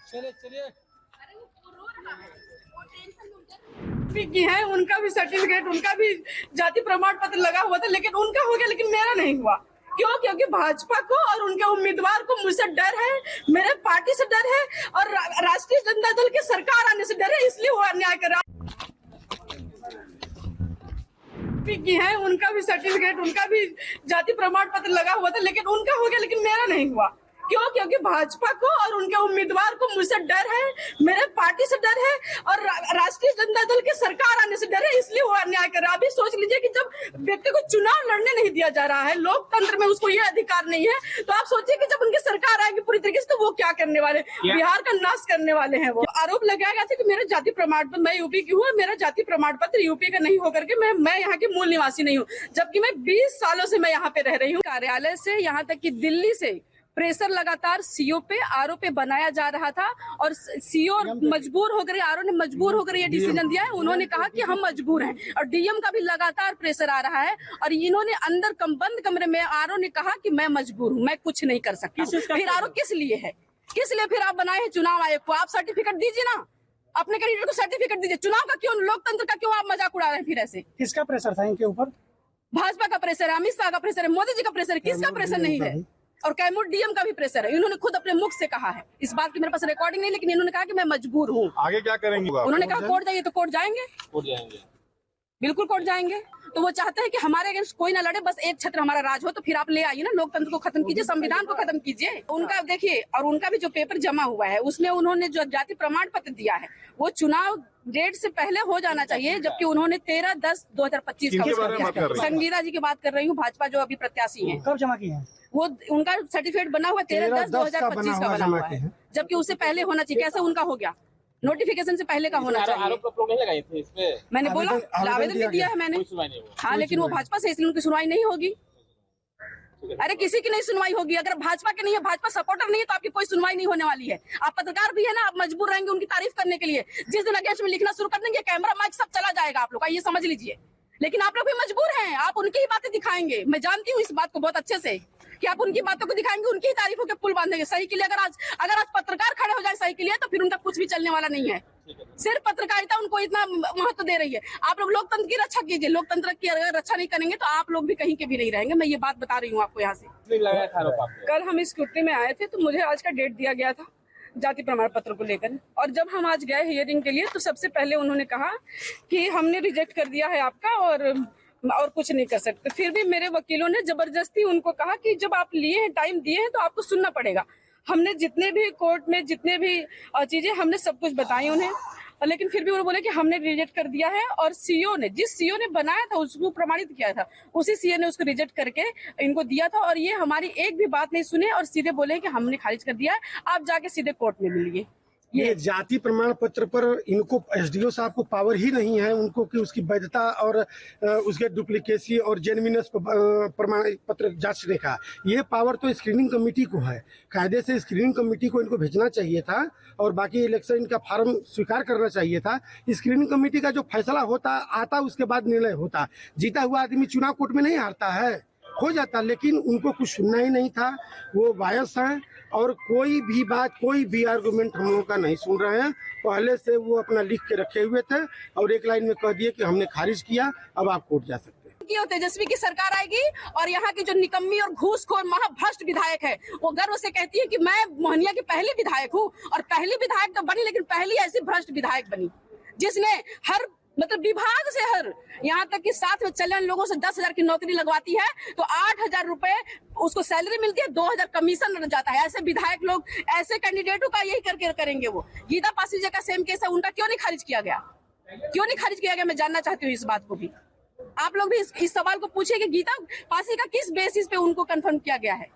चलिए की है, उनका भी सर्टिफिकेट, उनका भी जाति प्रमाण पत्र लगा हुआ था, लेकिन उनका हो गया, लेकिन मेरा नहीं हुआ। क्यों? क्योंकि भाजपा को और उनके उम्मीदवार को मुझसे डर है, मेरे पार्टी से डर है और राष्ट्रीय जनता दल की सरकार आने से डर है, इसलिए वो अन्याय कर रहा की है। उनका भी सर्टिफिकेट, उनका भी जाति प्रमाण पत्र लगा हुआ था, लेकिन उनका हो गया, लेकिन मेरा नहीं हुआ। क्यों? क्योंकि भाजपा को और उनके उम्मीदवार को मुझसे डर है, मेरे पार्टी से डर है और राष्ट्रीय जनता दल की सरकार आने से डर है, इसलिए वो अन्याय कर रहा है। अभी सोच लीजिए कि जब व्यक्ति को चुनाव लड़ने नहीं दिया जा रहा है, लोकतंत्र में उसको ये अधिकार नहीं है, तो आप सोचिए कि जब उनकी सरकार आएगी पूरी तरीके से, तो वो क्या करने वाले, बिहार का नाश करने वाले हैं। वो आरोप लगाया गया था कि मेरा जाति प्रमाण पत्र, मैं यूपी की हूँ, मेरा जाति प्रमाण पत्र यूपी का नहीं होकर के मैं यहाँ की मूल निवासी नहीं हूँ, जबकि मैं 20 सालों से मैं यहाँ पे रह रही हूँ। कार्यालय से यहाँ तक कि दिल्ली से प्रेशर लगातार सीओ पे, आरओ पे बनाया जा रहा था और सीओ मजबूर होकर, आरओ ने मजबूर होकर ये डिसीजन दिया है। उन्होंने कहा कि हम मजबूर हैं और डीएम का भी लगातार प्रेशर आ रहा है और इन्होंने अंदर बंद कमरे में आरओ ने कहा कि मैं मजबूर हूँ, मैं कुछ नहीं कर सकता। फिर आरओ किस लिए है, किस लिए फिर आप बनाए हैं चुनाव आयोग को? आप सर्टिफिकेट दीजिए ना, अपने कैंडिडेट को सर्टिफिकेट दीजिए। चुनाव का क्यों, लोकतंत्र का क्यों आप मजाक उड़ा रहे हैं? फिर ऐसे किसका प्रेशर था इनके ऊपर? भाजपा का प्रेशर है, अमित शाह का प्रेशर है, मोदी जी का प्रेशर है, किसका प्रेशर नहीं है? और कैमूर डीएम का भी प्रेशर है। इन्होंने खुद अपने मुख से कहा है, इस बात की मेरे पास रिकॉर्डिंग नहीं, लेकिन इन्होंने कहा कि मैं मजबूर हूँ। आगे क्या करेंगे? उन्होंने कहा कोर्ट जाइए, तो कोर्ट जाएंगे, बिल्कुल कोर्ट जाएंगे। तो वो चाहते हैं कि हमारे अगेंस्ट कोई ना लड़े, बस एक छत्र हमारा राज हो। तो फिर आप ले आइए ना, लोकतंत्र को खत्म कीजिए, संविधान को खत्म कीजिए। उनका देखिए, और उनका भी जो पेपर जमा हुआ है उसमें उन्होंने जो जाति प्रमाण पत्र दिया है वो चुनाव डेट से पहले हो जाना चाहिए, जबकि उन्होंने 13/10/2025 का। संगीता जी की बात कर रही हूँ, भाजपा जो अभी प्रत्याशी है। कब जमा किए हैं? वो उनका सर्टिफिकेट बना हुआ 13/10/2025 का बना हुआ है, जबकि उससे पहले होना चाहिए। कैसे उनका हो गया? नोटिफिकेशन से पहले का होना चाहिए। आरोप नहीं लगाए थे इस पे? मैंने बोला आवेदन भी दिया है मैंने। हाँ, लेकिन वो भाजपा से, इसलिए उनकी सुनवाई नहीं होगी। अरे किसी की नहीं सुनवाई होगी। अगर भाजपा के नहीं है, भाजपा सपोर्टर नहीं है, तो आपकी कोई सुनवाई नहीं होने वाली है। आप पत्रकार भी है ना, आप मजबूर रहेंगे उनकी तारीफ करने के लिए। जिस दिन अगेंस्ट में लिखना शुरू कर देंगे, कैमरा माइक सब चला जाएगा आप लोग का, ये समझ लीजिए। लेकिन आप लोग भी मजबूर हैं, आप उनकी ही बातें दिखाएंगे। मैं जानती हूँ इस बात को बहुत अच्छे से कि आप उनकी बातों को दिखाएंगे, उनकी ही तारीफों के पुल बांधेंगे। सही के लिए अगर आज पत्रकार खड़े हो जाए सही के लिए, तो फिर उनका कुछ भी चलने वाला नहीं है। सिर्फ पत्रकारिता उनको इतना महत्व दे रही है। आप लोग लोकतंत्र की रक्षा कीजिए, लोकतंत्र की अगर रक्षा नहीं करेंगे तो आप लोग भी कहीं के भी नहीं रहेंगे। मैं ये बात बता रही हूँ आपको यहाँ से। कल हम स्कूटी में आए थे, तो मुझे आज का डेट दिया गया था जाति प्रमाण पत्र को लेकर, और जब हम आज गए हियरिंग के लिए, तो सबसे पहले उन्होंने कहा कि हमने रिजेक्ट कर दिया है आपका और कुछ नहीं कर सकते। फिर भी मेरे वकीलों ने जबरदस्ती उनको कहा कि जब आप लिए हैं, टाइम दिए हैं, तो आपको सुनना पड़ेगा। हमने जितने भी कोर्ट में जितने भी चीजें हमने सब कुछ बताई उन्हें, लेकिन फिर भी उन्होंने बोले कि हमने रिजेक्ट कर दिया है। और सीओ ने, जिस सीओ ने बनाया था उसको प्रमाणित किया था, उसी सीओ ने उसको रिजेक्ट करके इनको दिया था। और ये हमारी एक भी बात नहीं सुने और सीधे बोले कि हमने खारिज कर दिया है, आप जाके सीधे कोर्ट में मिलिए। ये जाति प्रमाण पत्र पर इनको एसडीओ साहब को पावर ही नहीं है उनको कि उसकी वैधता और उसके डुप्लीकेसी और जेन्युइननेस प्रमाण पत्र जांचने का। ये पावर तो स्क्रीनिंग कमेटी को है। कायदे से स्क्रीनिंग कमेटी को इनको भेजना चाहिए था और बाकी इलेक्शन इनका फॉर्म स्वीकार करना चाहिए था। स्क्रीनिंग कमेटी का जो फैसला होता आता उसके बाद निर्णय होता। जीता हुआ आदमी चुनाव कोर्ट में नहीं हारता है, हो जाता, लेकिन उनको कुछ सुनना ही नहीं था। वो बायस हैं और कोई भी बात, कोई भी आर्गुमेंट हम लोग का नहीं सुन रहे हैं। पहले से वो अपना लिख के रखे हुए थे और एक लाइन में कह दिए कि हमने खारिज किया, अब आप कोर्ट जा सकते हैं। की तेजस्वी की सरकार आएगी और यहाँ की जो निकम्मी और घूसखोर महाभ्रष्ट विधायक है, वो गर्व से कहती है कि मैं मोहनिया की पहली विधायक हूँ। और पहली विधायक तो बनी, लेकिन पहली ऐसी भ्रष्ट विधायक बनी जिसने हर विभाग से हर, यहाँ तक कि साथ में चलने वाले लोगों से 10,000 की नौकरी लगवाती है, तो 8,000 रुपए उसको सैलरी मिलती है, 2,000 कमीशन जाता है। ऐसे विधायक लोग, ऐसे कैंडिडेटों का यही करके करेंगे। वो गीता पासी जी का सेम केस है, उनका क्यों नहीं खारिज किया गया? क्यों नहीं खारिज किया गया? मैं जानना चाहती हूँ इस बात को भी। आप लोग भी इस सवाल को पूछिए कि गीता पासी का किस बेसिस पे उनको कंफर्म किया गया है।